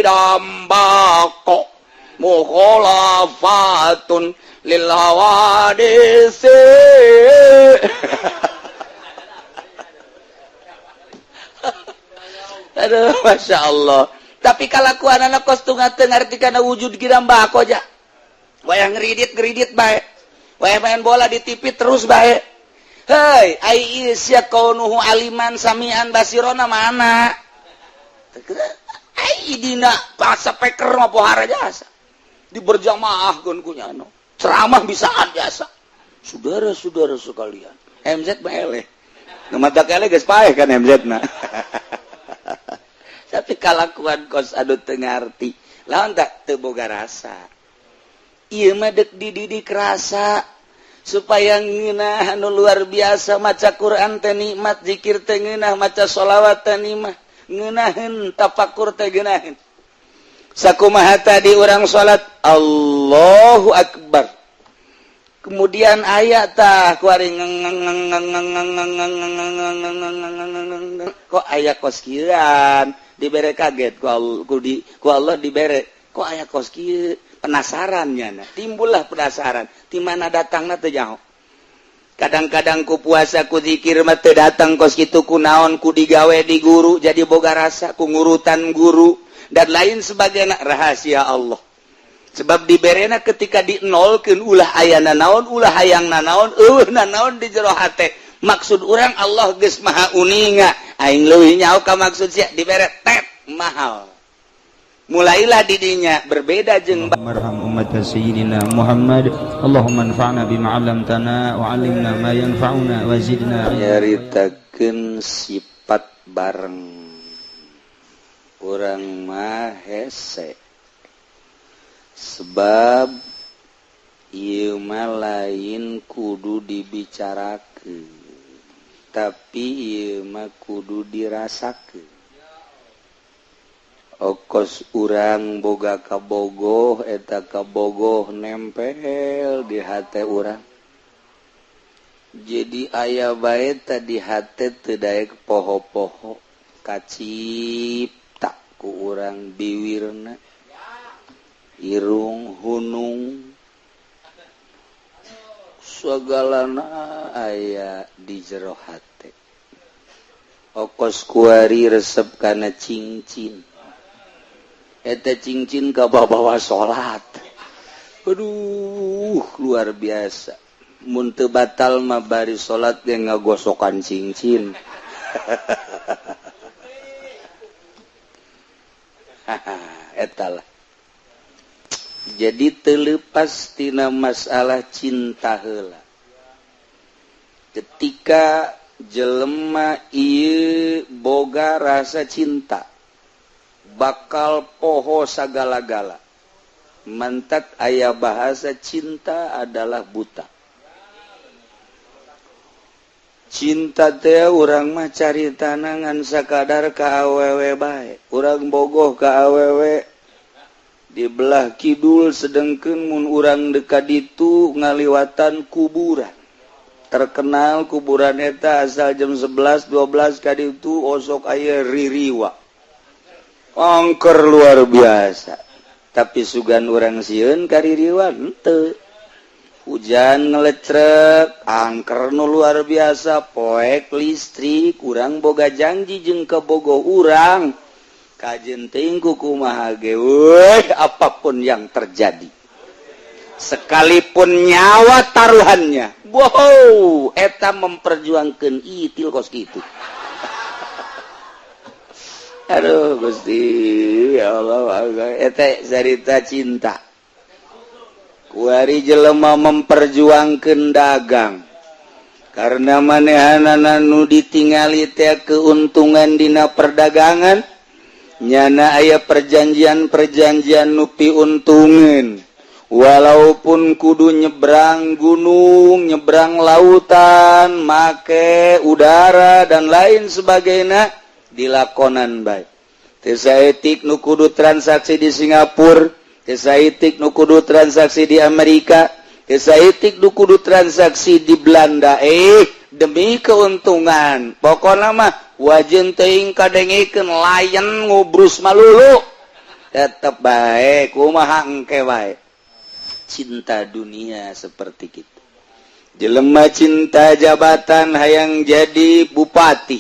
dambako mukhalafatun lil hawadisi. Aduh, Masya Allah. Tapi kalakuan anak kos tungat ngerti karena wujud kira mbako aja. Wayang ngeridit baik. Wayang main bola di TV terus baik. Hei, ai isya kaunuhu aliman samian basirona mana? Ai dina bahasa peker mah pohara jasa. Di berjamaah gun kunyano. Ceramah bisaan jasa. Saudara-saudara sekalian. MZ bae. Ngamata kele geus paeh kan MZ na. Tapi kalakuan kos adu teu ngarti. Lawan tak teu boga rasa. Ieu mah dek dididik rasa supaya ngeunah anu luar biasa maca Quran teh nikmat, zikir teh ngeunah, maca sholawat teh nikmat, ngeunaheun tafakur teh geunaheun. Sakumaha tadi urang salat Allahu Akbar. Kemudian ayat tah kuari kok aya kos kieuan dibere kaget ku Allah dibere kok aya kos kieu penasarannya timbullah penasaran di mana datangna teu nyaho kadang-kadang ku puasa ku zikir mah teu datang kos kitu ku naon ku digawe di guru jadi boga rasa ku ngurutan guru dan lain sebagainya rahasia Allah sebab diberena ketika dinolkeun ulah ayana naon ulah hayangna naon naon di jero hate maksud urang Allah geus maha uninga aing leuwih nyaho ka maksud sia dibere tet mahal mulailah didinya berbeda jeung marham umat sayyidina Muhammad Allahumma anfa'na bima 'allamtana wa 'allimna ma yanfa'una wa zidna nyaritakeun sifat bareng urang mah hese sebab ieu mah lain kudu dibicarakeun tapi ieu mah kudu dirasakeun okos urang boga kabogoh eta kabogoh nempel di hate urang jadi aya bae tadi hate teu daek poho-poho kacipta ku urang biwirna irung hunung sagalana aya di jero hate okos kuari resep kana cincin eta cincin ka bawa salat aduh luar biasa mun teu batal mah bari salat ge ngagosokan cincin eta lah jadi terlepas tina masalah cinta heula ketika jelema ieu boga rasa cinta bakal poho sagala-gala mantak aya bahasa cinta adalah buta cinta teh urang mah caritana ngan sakadar ka awewe bae urang bogoh ka awewe di belah kidul sedengkeun mun urang dekat ditu ngaliwatan kuburan terkenal kuburan eta asal jam 11 12 ka ditu osok aya ririwa angker luar biasa tapi sugan urang sieun ka ririwa henteu hujan ngelecrek angker nu luar biasa poek listrik urang boga janji jeung kabogoh urang kajenting kumaha ge apapun yang terjadi sekalipun nyawa taruhannya wow eta memperjuangkeun itil kos kitu aduh Gusti ya Allah eta cerita cinta kuari jelema memperjuangkeun dagang karena manehanana nu ditingali teh keuntungan dina perdagangan nyana aya perjanjian nupi untungen walaupun kudu nyebrang gunung nyebrang lautan make udara dan lain sebagainya dilakonan bae teu saeutik nu kudu transaksi di Singapura teu saeutik nu kudu transaksi di Amerika teu saeutik nu kudu transaksi di Belanda demi keuntungan pokona mah wajeun teuing kadengikeun layan ngubrus malulu tetap baik kumaha engke wae cinta dunia seperti itu jelema cinta jabatan hayang jadi bupati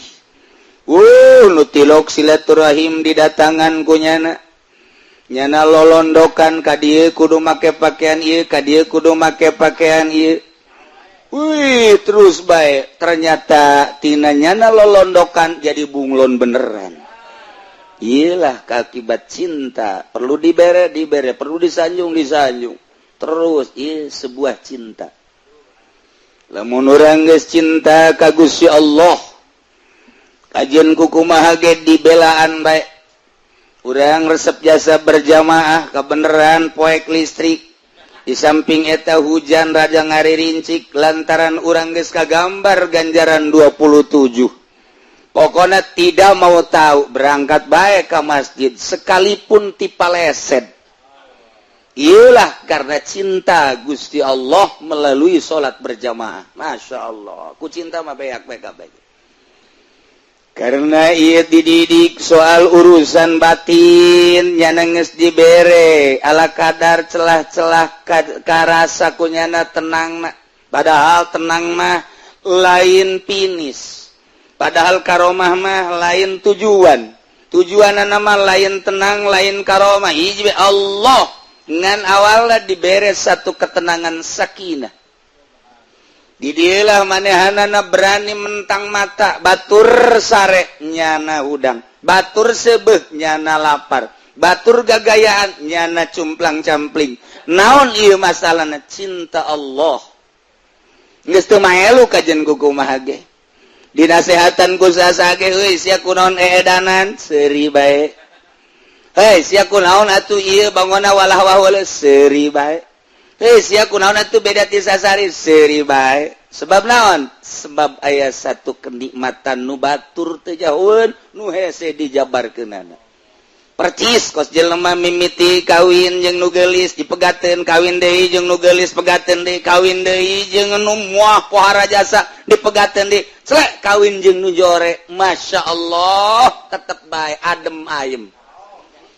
nutilok silaturahim didatangan ku nyana lolondokan ka dieu kudu make pakaian ieu ka dieu kudu make pakaian ieu terus baik ternyata tina nyana lolondokan jadi bunglon beneran. Iyalah akibat cinta perlu dibere perlu disanjung terus iya sebuah cinta lamun urang geus cinta ka Gusti Allah kajian kukumaha ge dibelaan bae urang resep jasa berjamaah kebeneran poek listrik di samping eta hujan raja ngaririncik lantaran urang geus kagambar ganjaran 27 pokoknya tidak mau tahu berangkat baik ke masjid sekalipun tipaleset. Iyalah karena cinta Gusti Allah melalui sholat berjamaah. Masya Allah, ku cinta mah baik. Karena ia dididik soal urusan batin nyana geus dibere ala kadar celah-celah karasa ku nyana tenang padahal tenang mah lain pinis. Padahal karomah mah lain tujuan nama lain tenang lain karomah hiji Allah ngan awalna dibere satu ketenangan sakinah di dieulah manehanana berani mentang mata batur sare nyana udang batur sebeuh nyana lapar batur gagayaan nyana cumplang campling naon ieu masalahna cinta Allah geus teu maelu kajen kukumaha ge dinasehatan ku sasage euy sia kunaon edanan seuri bae hei sia kunaon atuh ieu bangona walah wahul seuri bae hei sia kunaon atuh beda ti sasari seuri bae sebab naon sebab aya satu kenikmatan nu batur teu jauheun nu hese dijabarkeunana percis kos jelema mimiti kawin jeung nu geulis dipegateun kawin deui jeung nu geulis pegateun deui kawin deui jeung nu moal pohara jasa dipegateun deui celek kawin jeung nu jore Masya Allah tetep bae adem ayem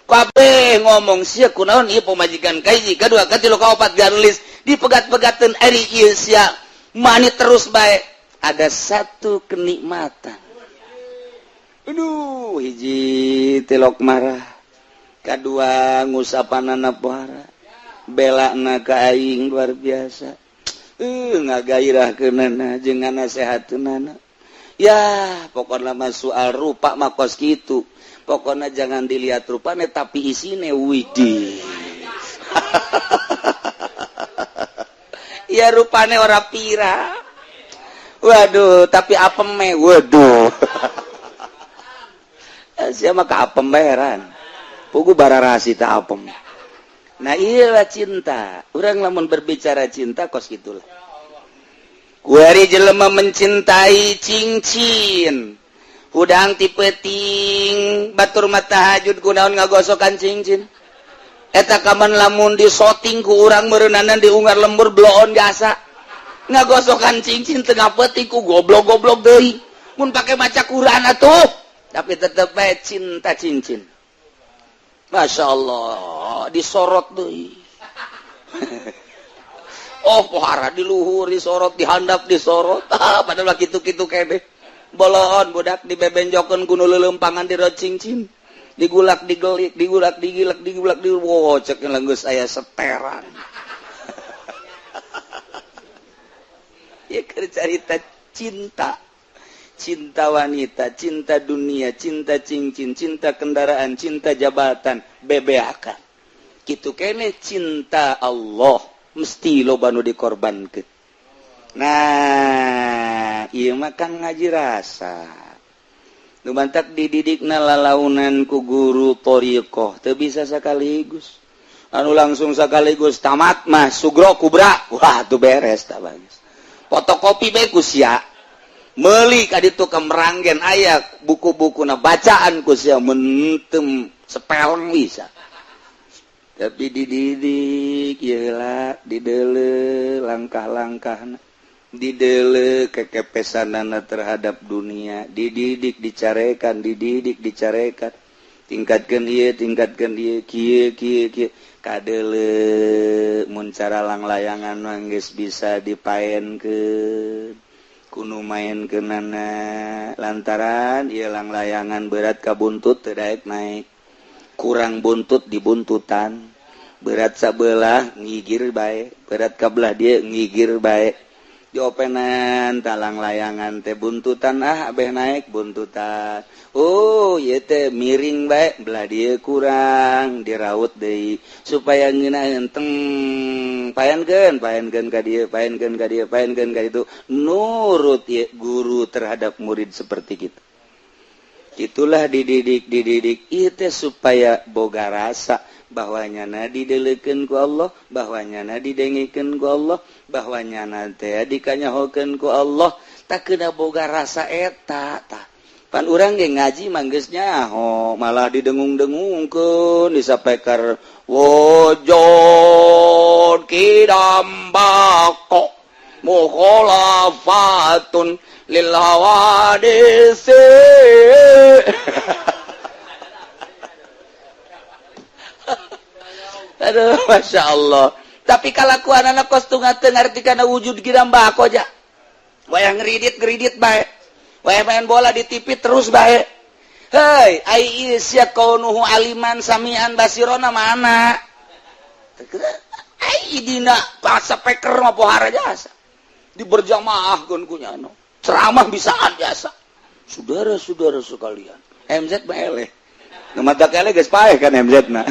kabeh ngomong sia kunaon ieu pamajikan kahiji kadua katilu kaopat garulis dipegat-pegateun ari ieu sia mani terus bae ada satu kenikmatan aduh hiji tilok marah kadua ngusapanana pohara belana ka aing luar biasa ngagairahkeunana jeung nganasehatkeunana ya pokona mah soal rupa mah kos kitu pokona jangan dilihat rupane tapi isine widih ya rupane ora pira waduh tapi apem me waduh sia mah ka apem baeran pugu bararasi ta apem nah iyalah cinta urang lamun berbicara cinta kos gitulah kuari jelema mencintai cincin hudang ti peuting batur mah tahajud kunaon ngagosokan cincin eta kaman lamun disoting ku urang meureunana diungar lembur bloon jasa ngagosokan cincin teu ngapeuting ku goblok-goblok deui mun pake maca Quran atuh tapi tetep bae cinta cincin Masya Allah disorot deui oh pohara di luhur disorot dihandap disorot padahal kitu-kitu kene bolon budak dibebenjokeun ku nu leuleumpangan di rod cincin digulak digelik digulak digilak digulak di wow cek geus aya seteran ya cerita cinta cinta wanita, cinta dunia, cinta cincin, cinta kendaraan, cinta jabatan, bebeakan. Kitu kene cinta Allah mesti loba nu dikorbankeun. Nah, ieu mah kan ngaji rasa. Nu bantak dididikna lalaunan ku guru thariqah, teu bisa sakaligus. Anu langsung sakaligus tamat mah sugro kubra. Wah, tuh beres tah bagus. Fotokopi bae ku sia. Meuli ka ditu kemeranggen aya buku-bukuna bacaan ku sia mentem sepeleng bisa. Tapi dididik yeula dideuleu langkah-langkahna. Dideuleu kekepesanana terhadap dunia, dididik dicarekan, tingkatkan dia kadele mun cara lang-layangan manggis bisa dipaen ke kuno main ke nana lantaran ieu lang-layangan berat ka buntut teu daek naik kurang buntut di buntutan berat sabelah ngigir bae berat kabelah dia ngigir bae diopenan talang layangan teh buntutan abeh naik buntutan oh ieu teh miring bae belah dia kurang diraut deui supaya ngeunaheun teng paenkeun ka dieu nurut ya guru terhadap murid seperti kita itulah dididik ieu teh supaya boga rasa bahwanya na didelekeun ku Allah bahwanya na didengikeun ku Allah bahwanya na teh dikanyahokeun ku Allah tak kena boga rasa eta tah pan urang ge ngaji manggeus nyaho malah didengung-dengungkeun disapekar wujud kidambako mukhalafatun lil hawadisi aduh masya Allah tapi kalakuan anak kostungan ngerti karena wujud giram bako aja wayang ngeridit baik wayang main bola di TV terus baik hei ai isya kaunuhu aliman samian basirona mana ai dina bahasa peker mah pohara jasa di berjamaah kun kunyano ceramah bisaan jasa saudara-saudara sekalian MZ mah eleh ngemata keleh geus paeh kan MZ na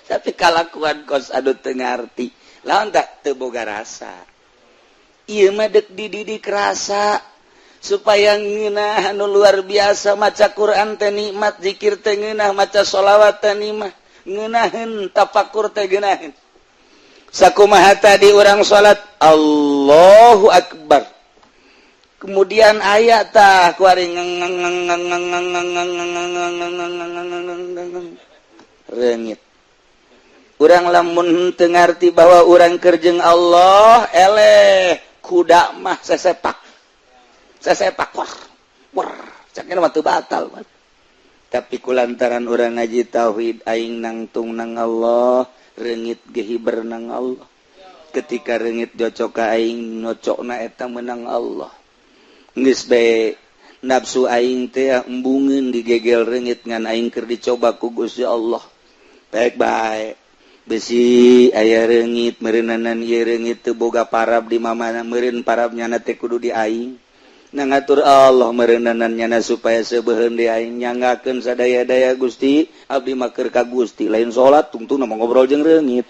tapi kalakuan kos adu teu ngarti lawan tak teu boga rasa ieu mah deuk dididik rasa supaya ngeunah anu luar biasa maca Quran teh nikmat zikir teh ngeunah maca sholawat teh nikmat ngeunaheun tafakur teh geunaheun sakumaha tadi urang salat Allahu Akbar kemudian ayat tah kuari reungit urang lamun teu ngarti bahwa urang kerjeng Allah eleh kuda mah sesepak war cakna mah teu batal tapi kulantaran urang ngaji tauhid aing nangtung nang Allah reungit ge hiber nang Allah ketika reungit cocok ka aing nocokna eta menang Allah geus bae nafsu aing teh embungeun digegel reungit ngan aing keur dicoba ku Gusti Allah baik-baik besi aya reungit meureunanan ieu reungit teu boga parab di mamana meureun parabnyana teh kudu di aing nangatur Allah meureunanan nyana supaya sebeuheun di aing nyanggakeun sadaya-daya Gusti abdi mah keur ka Gusti lain salat tungtung mah ngobrol jeung reungit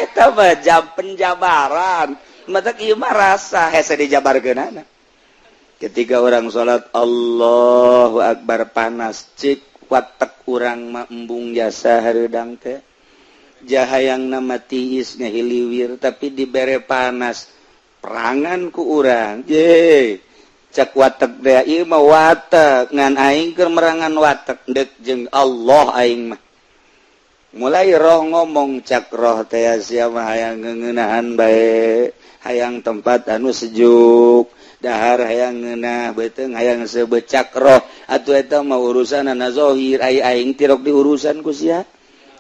eta mah jam penjabaran matak ieu mah rasa hese dijabarkeunana ketika orang salat Allahu Akbar panas cik watak urang mah embung jasa hareudang teh jahayangna mah tiis ngahiliwir tapi dibere panas perangan ku urang ye cak watak teh ieu mah watak ngan aing keur merangan watak deuk jeung Allah aing mah mulai roh ngomong cak roh teh sia mah hayang ngeunahan bae hayang tempat anu sejuk dahar hayang ngeunah beuteung hayang sebecak roh atuh eta mah urusanna zahir aing tirok diurusan ku sia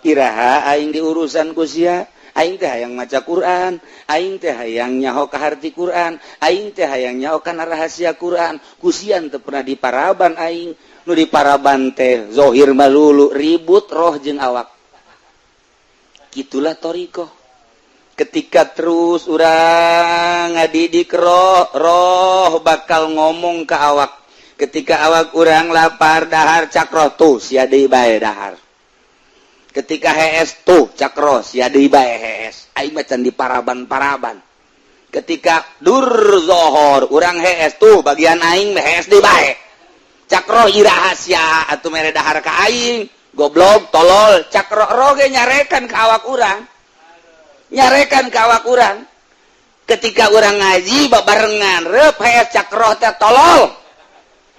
iraha aing diurusan ku sia aing teh hayang maca Quran aing teh hayang nyaho ka harti Quran aing teh hayang nyaho kana rahasia Quran ku sia teu pernah diparaban aing nu diparaban teh zahir malulu ribut roh jeung awak kitulah thariqah ketika terus urang ngadidik roh bakal ngomong ke awak ketika awak urang lapar dahar cak roh tuh sia deui bae dahar ketika hees tuh cak roh sia deui bae hees aing mah can diparaban-paraban ketika dur zohor urang hees tuh bagian aing hees deui bae cak roh iraha sia atuh mere dahar ka aing goblok tolol cak roh ge nyarekan ka awak urang nyarekan ka awak urang ketika urang ngaji babarengan reup hees cak roh teh tolol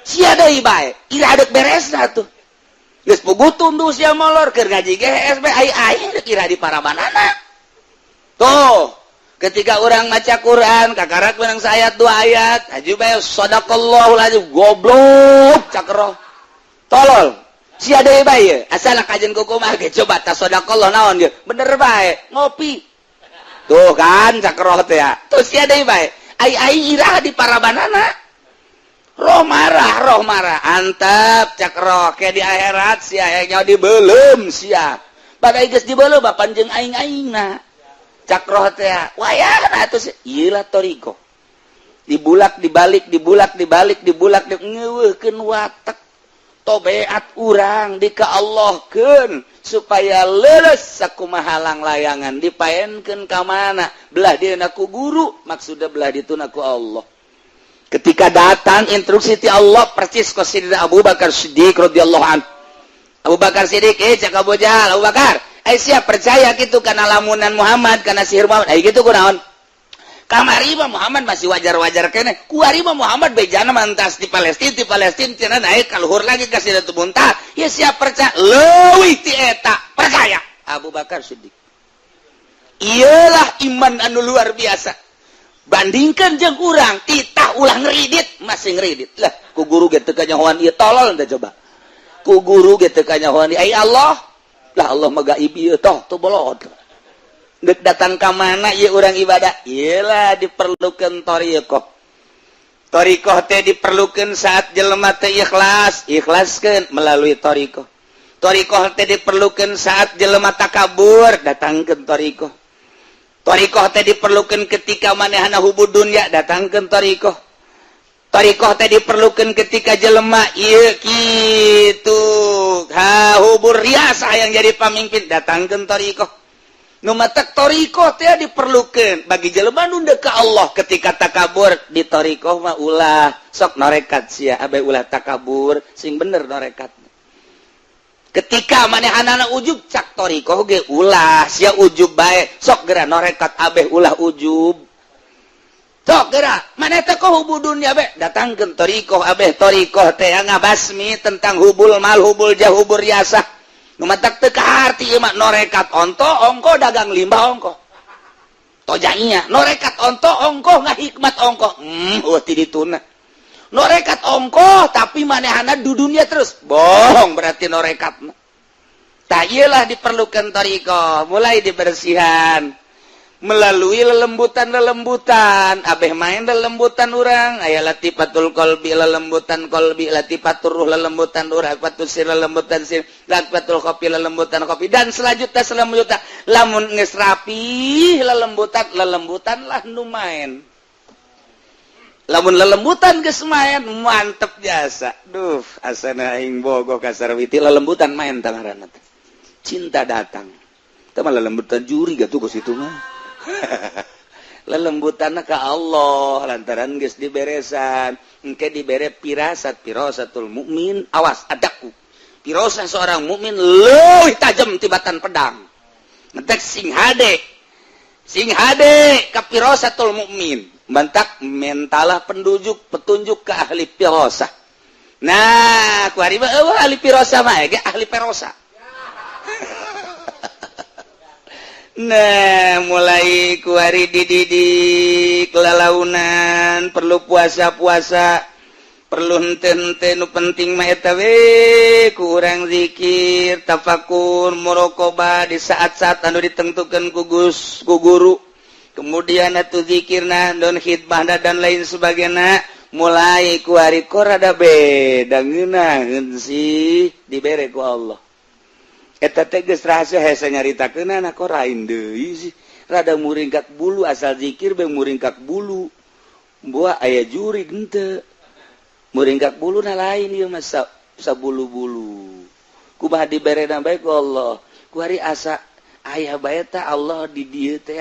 sia deui bae ira deuk beresna tuh geus puguh tunduh sia molor keur ngaji ge hees bae ai deuk ira di parabanana tuh ketika orang maca Quran kakarak menang ayat 2 ayat haji bae sadaqallahul azim goblok cakro tolol sia deui bae asal kajen kukumah ge coba ta sadaqallah naon dia bener bae ngopi tuh kan cakro teh ya tuh sia deui bae ai irah di parabanana roh marah antap cakro ke di akhirat sia nya dibeulem sia badai geus dibeulem panjeung aing-aingna cakroh teh wayahna atuh ieu lah toriko dibulak dibalik ngeuweuhkeun watak tobeat urang dikaallahkeun supaya leuleus sakumaha lang-layangan dipaenkeun ka mana belah dieuna ku guru maksudna belah dituna ku Allah ketika datang instruksi ti Allah persis ka Sayyidina Abu Bakar Siddiq radhiyallahu anhu Abu Bakar Siddiq cak Abu Jahal Abu Bakar siap percaya gitu karena lamunan Muhammad karena sihir Muhammad gitu kunaon kamari mah Muhammad masih wajar-wajar kene kuari mah Muhammad bejana mantas di Palestina cenah naik ka luhur lagi ka Sidratul Muntaha ya siap percaya leuwih ti eta percaya Abu Bakar Siddiq iyalah iman anu luar biasa bandingkan jeung urang titah ulah ngeridit masih ngeridit lah ku guru ge teu kanyahoan ieu tolol teh coba ku guru ge teu kanyahoan ai Allah lah Allah mah gaib ieu toh tuh bolot deuk datang ka mana ieu urang ibadah iyalah diperlukeun thariqah teh diperlukeun saat jelema teh ikhlaskeun melalui thariqah teh diperlukeun saat jelema takabur datangkeun thariqah teh diperlukeun ketika manehna hubud dunya datangkeun thariqah teh diperlukeun ketika jelema ieu kitu hubur riasah yang jadi pamimpin datangkeun thariqah nu matak thariqah teh diperlukeun bagi jelema nu deuk ka Allah ketika takabur di thariqah mah ulah sok norekat sia abe ulah takabur sing bener norekat ketika manehna ujub cak thariqah ge ulah sia ujub bae sok geura norekat abe ulah ujub sok geura maneh teh ko hubul dunya be datangkeun thariqah abeh thariqah teh ngabasmi tentang hubul mal hubul jah hubur riasah nu matak teu kaharti ieu mah norekat onto ongko dagang limbah ongko tojainya norekat onto ongko ngahikmat ongko ti dituna norekat ongko tapi manehna du dunia terus bohong berarti norekat tah ieulah diperlukeun thariqah mulai dibersihan melalui lelembutan abeh main lelembutan urang aya latifatul qalbi lelembutan qalbi latifatur ruh lelembutan ruh latifatus sir lelembutan sir latifatul qapi lelembutan qapi dan selanjutnya lamun geus rapi lelembutan lah nu main lamun lelembutan geus main mantep jasa duh asana aing bogoh ka sarwiti lelembutan main tangaranna cinta datang teh mah lelembutan juri gatuh ku situ mah lelembutanna ka Allah lantaran geus diberesan engke dibere firasatul mukmin awas adaku firasah seorang mukmin leuwih tajam tibatan pedang ngetek sing hade ka firasatul mukmin bantak mentalah petunjuk ke ahli firasah nah ku ari mah ahli firasah mah ge ahli firasah nah mulai kuari dididik lalaunan perlu puasa perlu henteu nu penting mah eta we kurang zikir tafakur muraqabah di saat-saat anu ditentukeun ku guru kemudian atuh zikirna don khidmahna dan lain sebagainya mulai kuari rada beda ngeunaheun sih dibere ku Allah eta teh geus rahasia hese nyaritakeunana kok rain deui sih rada muringkak bulu asal zikir beng muringkak bulu buah aya jurig henteu muringkak buluna lain ieu mah sabulu-bulu kumaha diberena bae ku Allah ku hari asa aya bae teh Allah di dieu teh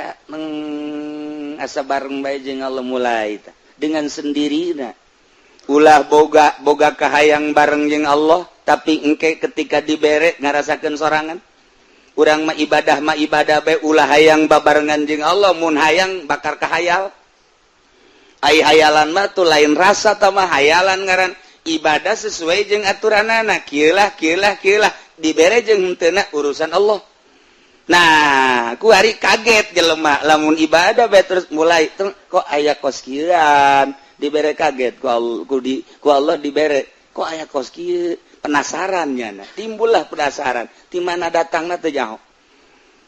asa bareng bae jeung Allah mulai teh dengan sendirina ulah boga kahayang bareng jeung Allah tapi engke ketika dibere ngarasakeun sorangan urang mah ibadah bae ulah hayang babarengan jeung Allah mun hayang bakar kahayal ai hayalan mah tuh lain rasa tah mah hayalan ngaran ibadah sesuai jeung aturanana kieulah dibere jeung henteu urusan Allah Nah ku hari kaget jelema lamun ibadah bae terus mulai kok aya kos kieuan dibere kaget ku Allah dibere kok aya kos kieu penasaran nya timbullah penasaran di mana datangna teu nyaho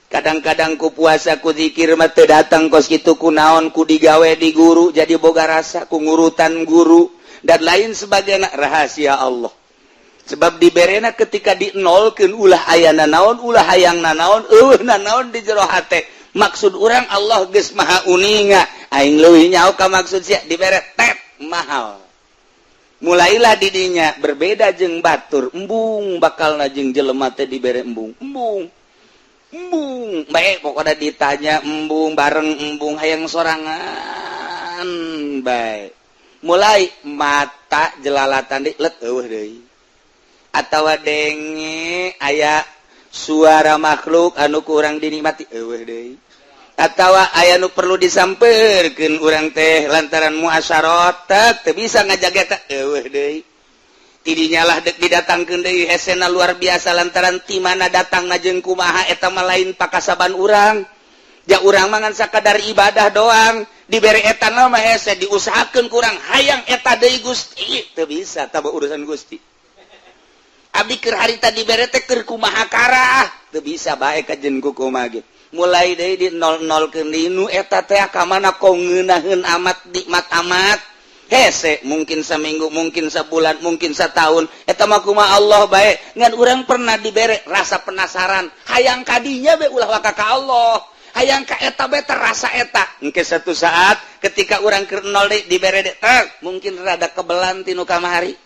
kadang-kadang ku puasa ku zikir mah teu datang kos kitu kunaon ku digawe di guru jadi boga rasa ku ngurutan guru dan lain sebagainya rahasia Allah sebab diberena ketika dinolkeun ulah ayana naon ulah hayangna naon naon di jero hate maksud urang Allah geus maha uninga aing leuwih nyaho ka maksud sia dibere tet mahal mulailah didinya berbeda jeung batur embung bakalna jeung jelema teh dibere embung bae pokoknya ditanya embung bareng embung hayang sorangan bae mulai mata jelalatan let eueuh deui atawa denge aya suara makhluk anu kurang dinikmati eueuh deui atawa aya nu perlu disampeurkeun urang teh lantaran muasyarat teu bisa ngajaga eta eueuh deui tidinya lah dek didatangkeun deui hesena luar biasa lantaran ti mana datangna jeung kumaha eta mah lain pakasaban urang ja urang mah ngan sakadar ibadah doang dibere eta mah hese diusahakeun kurang hayang eta deui Gusti teu bisa tah urusan Gusti abdi keur harita dibere teh keur kumaha karah teu bisa bae kajen ku kumaha ge mulai deui di nol-nolkeun nu eta teh ka mana kok ngeunaheun amat nikmat amat hese mungkin saminggu mungkin sabulan mungkin satahun eta mah kumaha Allah bae ngan urang pernah dibere rasa penasaran hayang kadinya bae ulah waka ka Allah hayang ka eta bae terasa eta engke satu saat ketika urang keur nol deui dibere mungkin rada kebelan tinu kamari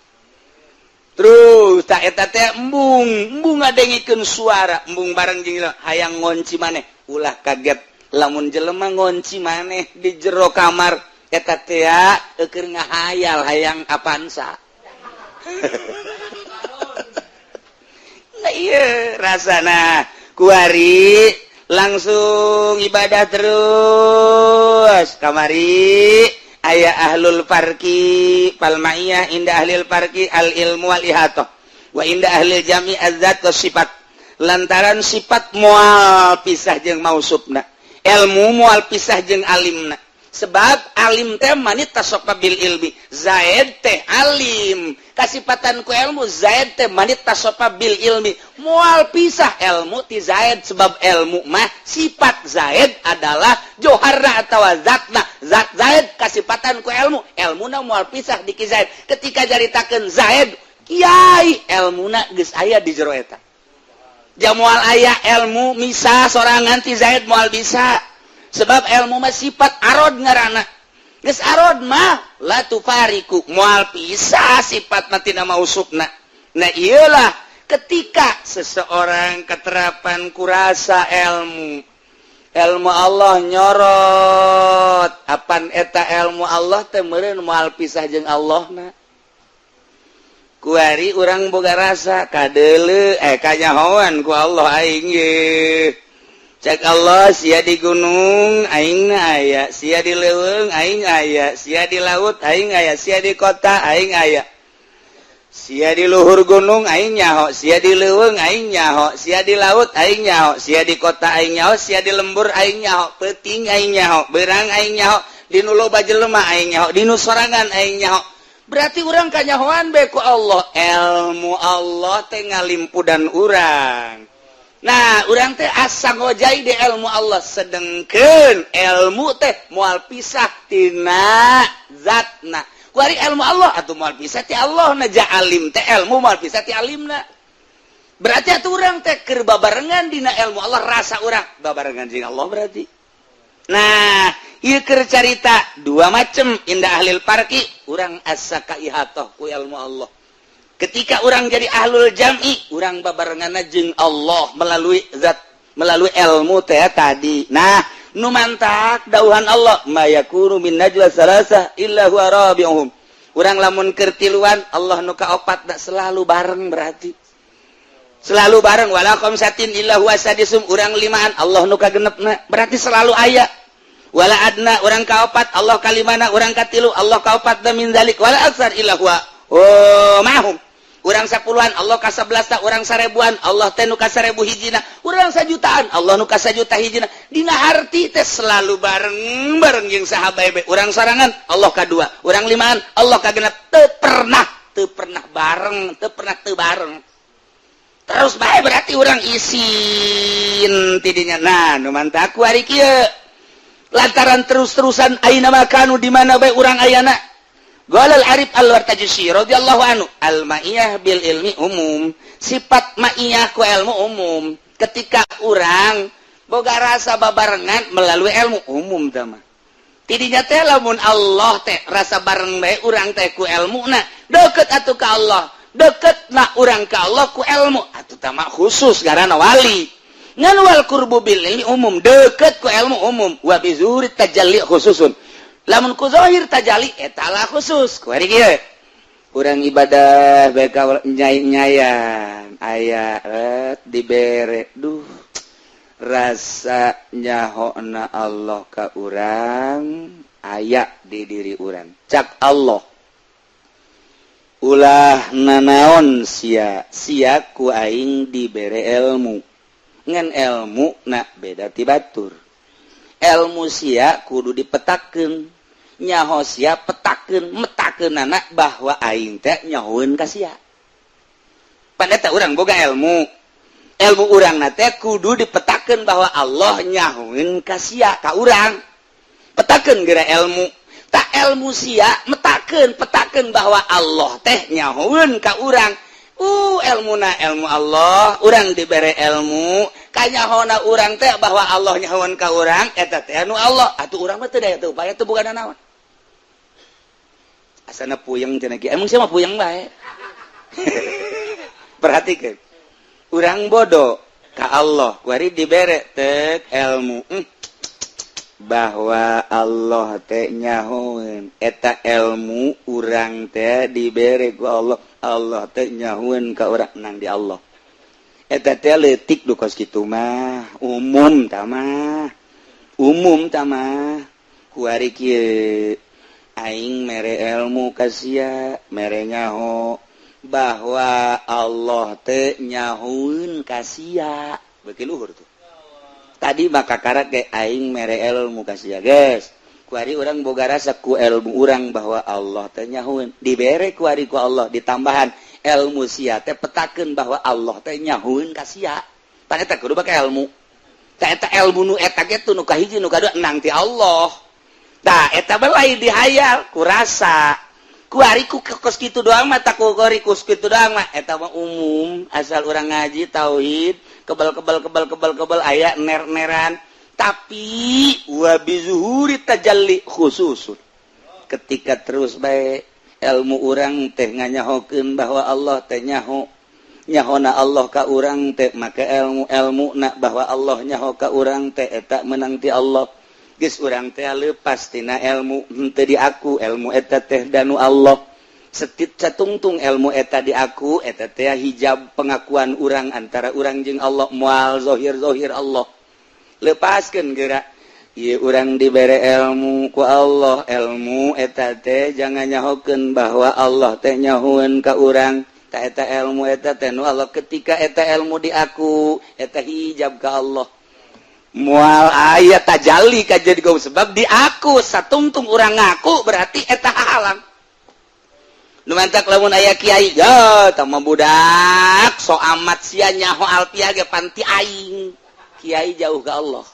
terus tak eta teh embung ngadengikeun suara embung bareng jeung hayang ngonci maneh ulah kaget lamun jelema ngonci maneh di jero kamar eta teh keur ngahayal hayang apansa nah ieu rasana kuari langsung ibadah terus kamari aya ahlul farqi fal ma'iyah inda ahlil farqi al ilmu wal ihatah wa inda ahlil jami' az-zat was sifat lantaran sifat moal pisah jeung mausufna ilmu moal pisah jeung alimna sebab alim teh manit tasoqa bil ilmi zaid teh alim kasifatan ku ilmu zaid teh manit tasoqa bil ilmi moal pisah ilmu ti zaid sebab ilmu mah sifat zaid adalah joharna atawa zatna zat zaid kasifatan ku ilmuna moal pisah di ki zaid ketika jaritakeun zaid kiai ilmuna geus aya di jero eta jamual aya ilmu misa sorangan ti zaid moal bisa sebab ilmu mah sifat arod ngaranna geus arod mah la tufariku moal pisah sifat mah tina mausufna nah iyalah ketika seseorang keterapan kurasa ilmu Allah nyorot apan eta ilmu Allah teh meureun moal pisah jeung Allahna kuari urang boga rasa kadeuleu kanyahoan ku Allah aing ge cek Allah sia di gunung aingna aya sia di leuweung aing aya sia di laut aing aya sia di kota aing aya sia di luhur gunung aing nyaho sia di leuweung aing nyaho sia di laut aing nyaho sia di kota aing nyaho sia di lembur aing nyaho peuting aing nyaho beurang aing nyaho dinu loba jelema aing nyaho dinu sorangan aing nyaho berarti urang kanyahoan bae ku Allah ilmu Allah teh ngalimpudan urang nah urang teh asa ngojai di ilmu Allah sedengkeun ilmu teh moal pisah tina zatna kuari ilmu Allah atuh moal pisah ti Allah na ja alim teh ilmu moal pisah ti alimna berarti atuh urang teh keur babarengan dina ilmu Allah rasa urang babarengan jeung Allah berarti nah ieu keur carita dua macem indah ahlil farqi urang asa ka ihatah ku ilmu Allah ketika orang jadi ahlul jam'i orang babarenganna jeung Allah melalui zat melalui ilmu teh tadi nah nu mantak dauhan Allah mayakunu min najwa salasa illa huwa rabi'uhum urang lamun keur tiluan Allah nu kaopat da selalu bareng berarti selalu bareng wala khamsatin illa huwa sadisum urang limaan Allah nu kagenepna berarti selalu aya wala adna urang kaopat Allah kalimana urang katilu Allah kaopat da min zalik wala aksar illa huwa mahum urang 10-an Allah ka 11, urang 1000-an Allah teh nu ka 1000 hijina, urang 1 jutaan Allah nu ka 1 juta hijina. Dina harti teh selalu bareng jeung sahabat. Urang sorangan Allah ka 2, urang 5-an Allah ka 6. Teu pernah bareng, teu bareng. Terus bae berarti urang isin tidinya. Nah, nu mantap ku ari kieu. Lantaran terus-terusan aina makanu di mana bae urang ayana. Qalal Arif Al-Wartajusi radhiyallahu anhu, al-ma'iyah bil ilmi umum. Sifat ma'iyah ku ilmu umum. Ketika urang boga rasa babarengan melalui ilmu umum tah mah. Tidinya teh lamun Allah teh rasa bareng bae urang teh ku ilmuna, deket atuh ka Allah, deket na urang ka Allah ku ilmu, atuh teh mah khusus garana wali. Ngan wal qurbu bil ilmi umum, deket ku ilmu umum, wa bi zuhuri tajalli khususun. Lamun ku zahir tajalli eta lah khusus. Ku ari kieu. Urang ibadah bae ka nyai-nyayan, aya dibere, duh. Rasa nyahona Allah ka urang aya di diri urang. Cak Allah ulah nanaon sia ku aing dibere ilmu. Ngan ilmu na beda ti batur. Ilmu sia kudu dipetakeun. Nyaho sia petakeun, metakeunana bahwa aing teh nyahoeun ka sia. Pandeta urang boga ilmu. Ilmu urang na teh kudu dipetakeun bahwa Allah nyahoeun ka sia ka urang. Petakeun geura ilmu. Tak ilmu sia petakeun bahwa Allah teh nyahoeun ka urang. Ilmuna ilmu Allah, urang dibere ilmu, kanyahona urang teh bahwa Allah nyahoeun ka urang, eta teh anu Allah. Atuh urang mah teu daya teu upaya teu boga naon. Asana puyeng cenah kieu. Emang sia mah puyeng bae. Perhatikeun. Urang bodoh ka Allah, kuari dibere tek ilmu bahwa Allah teh nyahoeun. Eta ilmu urang teh dibere ku Allah. Allah teh nyahoeun ka urang nang di Allah. Eta teh leutik du kos kitu mah, umum tah mah. Umum tah mah. Kuari kieu aing mere ilmu ka sia, mere nyaho bahwa Allah teh nyahoeun ka sia. Beuki luhur tuh. Tadi maka karat ge aing mere ilmu ka sia, geus. Kuari urang boga rasa ku ilmu urang bahwa Allah teh nyahoeun. Dibere kuari ku Allah ditambahan ilmu sia teh petakeun bahwa Allah teh nyahoeun ka sia. Pan eta kudu make ilmu. Tah eta ilmu nu eta ge tuh nu kahiji nu kadua nang ti Allah. Tah eta bae dihayal ku rasa. Kuari ku kos kitu doang mah tak kuari kus kitu doang mah eta mah umum asal urang ngaji tauhid kebal aya ner-neran tapi wa bizuhuri tajalli khususun ketika terus bae ilmu urang teh nganyahokeun bahwa Allah teh nyahona Allah ka urang teh maka ilmu na bahwa Allah nyaho ka urang teh eta menang ti Allah. Geus urang teh leupas tina ilmu henteu di aku, ilmu eta teh danu Allah. Setit catungtung ilmu eta di aku, eta teh hijab pengakuan urang antara urang jeung Allah, moal zahir Allah. Lepaskeun geura. Ieu urang dibere ilmu ku Allah, ilmu eta teh jangan nyahokeun bahwa Allah teh nyahoeun ka urang. Ta eta ilmu eta teh nu Allah ketika eta ilmu di aku, eta hijab ka Allah. Mual ayat tajalli ka jadi gau sebab di aku satungtung urang ngaku berarti eta halang. Nu mantak lamun aya kiai ya tah budak so amat sia nyaho alpiah ge panti aing. Kiai jauh ka Allah.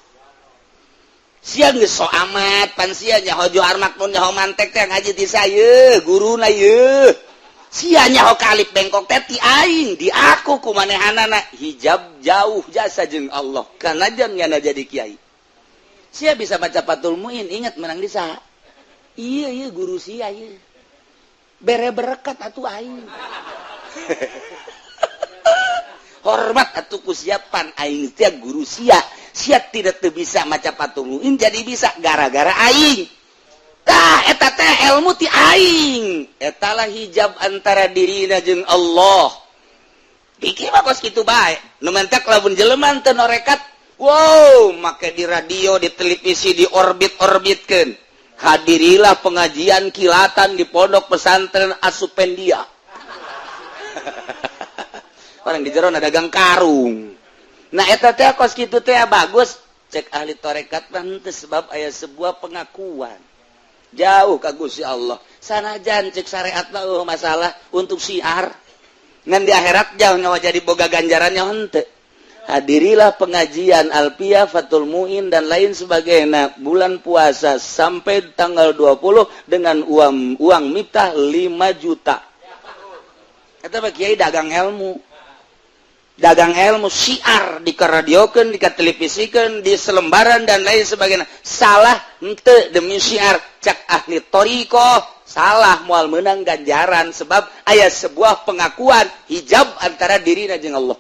Sia geus so amat pan sia nyaho Johar Makmun nyaho mantek teh ngaji ti saye guruna ye. Sia nyaho kalip bengkok teh ti aing di aku kumanehanana hijab jauh jasa jeung Allah kana jangan jadi kiai. Sia bisa baca Fathul Muin ingat menang di saha? Iya guru sia ieu. Bere berkat atuh aing. Hormat atuh ku siapan aing teh guru sia. Sia tidak teu bisa maca Fathul Muin jadi bisa gara-gara aing. Tah eta teh ilmu ti aing. Eta lah hijab antara dirina jeung Allah. Iki mah kos kitu bae. Nu mentek lamun jelema teu norekat, wow, make di radio, di televisi, di orbit-orbitkeun. Hadirilah pengajian kilatan di pondok pesantren Asupendia. orang di jero dagang karung. Nah eta teh kos kitu teh bagus cek ahli tarekat teh sebab aya sebuah pengakuan jauh ka Gusti Allah. Sanajan cek syariat mah masalah untuk syiar ngan di akhirat jauh nyawa jadi boga ganjarannya henteu. Hadirilah pengajian Alfiyah, Fathul Muin dan lain sebagainya bulan puasa sampai tanggal 20 dengan uang miftah 5 juta. Eta mah kiai dagang ilmu syiar dikaradiokeun, dikatelevisikeun, di selembaran dan lain sebagainya. Salah henteu demi syiar cak ahli thariqah salah moal meunang ganjaran sebab aya sebuah pengakuan hijab antara dirina jeung Allah.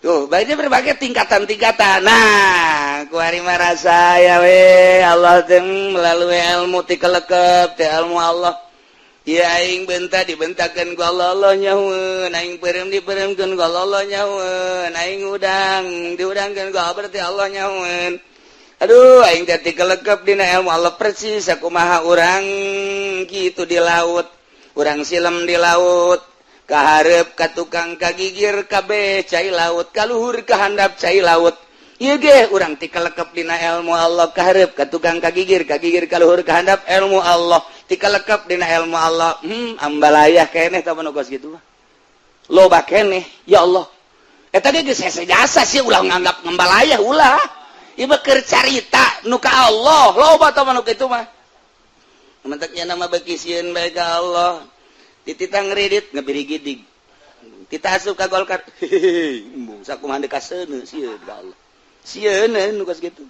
Tuh, banyak berbagai tingkatan-tingkatan. Nah, kuari marasa ya we Allah teh melalui ilmu ti kelekep teh ilmu Allah. Ya aing benta dibentakeun ku Allah nyahoeun, aing peureum dipeureumkeun ku Allah nyahoeun, aing udang diudangkeun ku Allah berarti Allah nyahoeun. Aduh, aing teh kelekep dina ilmu Allah persis sakumaha urang kitu di laut. Urang silem di laut. Kaharep ka tukang kagigir kabeh cai laut, kaluhur ka handap cai laut. Ieu ge urang ti kalekep dina ilmu Allah, kaharep ka tukang kagigir kaluhur ka handap ilmu Allah, ti kalekep dina ilmu Allah. Ambalayah keneh tah manungkos kitu mah. Loba keneh, ya Allah. Eta ge geus hese jasa sih ulah nganggap ngambalayah ulah. Ieu mah keur carita nu ka Allah, loba tah manungkos kitu mah. Menteknya nama beuki sieun bae ka Allah. Dititang ngredit ngabiri gidig. Kita asup ka Golkar. Embung sakumaha deuk ka seuneu sieun ka Allah. Sieun nu geus kitu.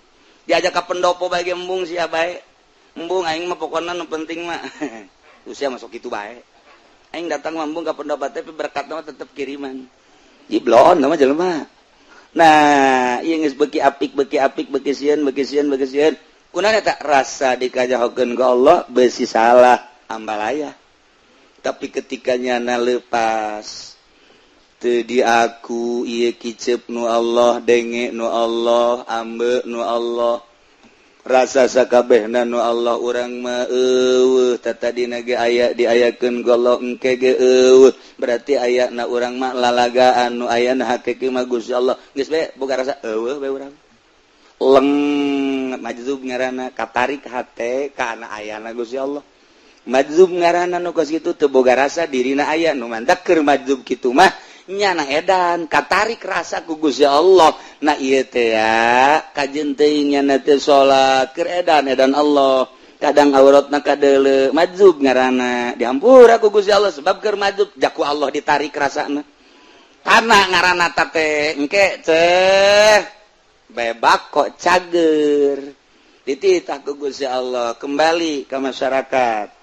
Diajak ka pendopo bage embung sia bae. Embung aing mah pokona nu penting mah. Usia masuk kitu bae. Aing datang embung ka pendopo teh berkatna mah tetep kiriman. Jiblon mah jelema. Nah, ieu geus beuki apik beuki sieun. Kunaon eta rasa dikajahokeun ka Allah beusi salah ambalayah. Tapi ketika nyana lepas teu aku ieu kicep nu Allah, denge nu Allah, ambe nu Allah, rasa sakabehna nu Allah urang mah eueuh tatadina ge aya diayakeun ku Allah engke ge eueuh berarti aya na urang mah lalagaan nu ayana hakiki mah Gusti Allah geus bae boga rasa eueuh bae urang leng majzub ngaranna katarik hate kana ayana Gusti Allah. Majzub ngaranna nu kos kitu teu boga rasa dirina aya nu mantak keur majzub kitu mah nyana edan katarik rasa ku Gusti Allah. Nah ieu teh ya kajeun teuing nyana teh salat keur edan Allah kadang auratna kadeuleu majzub ngaranna dihampura ku Gusti Allah sebab keur majzub jaku Allah ditarik rasana kana ngaranna teh engke teh bebak kok cager dititah ku Gusti Allah kembali ke masyarakat.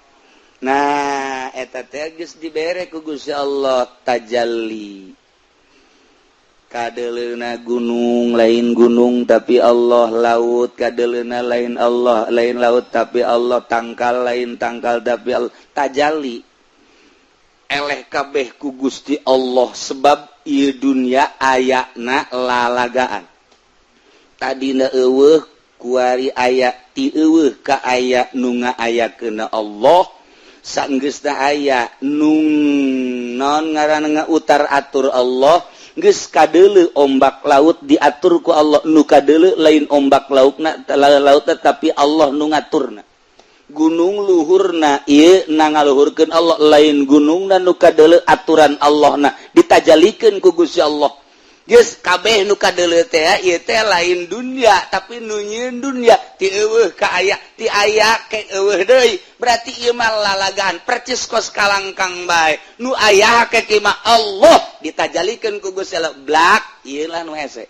Nah, eta teh geus dibere ku Gusti Allah tajalli. Kadeleuna gunung lain gunung tapi Allah laut, kadeleuna lain Allah lain laut tapi Allah tangkal lain tangkal tapi Allah tajalli. Eleh kabeh ku Gusti Allah sebab ieu dunya ayana lalagaan. Tadina eueuh kuari aya ti eueuh ka aya nu ngaayakeun Allah. Sanggeusna aya nun non ngaranna utar atur Allah geus kadeuleu ombak laut diatur ku Allah nu kadeuleu lain ombak lautna tapi Allah nu ngaturna gunung luhurna ieu nangaluhurkeun Allah lain gunungna nu kadeuleu aturan Allahna ditajalikeun ku Gusti Allah geus kabeh nu kadeuleu teh ieu teh lain dunya tapi nu nyieun dunya ti eueuh ka aya ti aya ke eueuh deui berarti ieu mah lalagaan percis kos kalangkang bae nu aya hakiki mah Allah ditajalikeun ku Gusti Allah blak ieu lah nu hese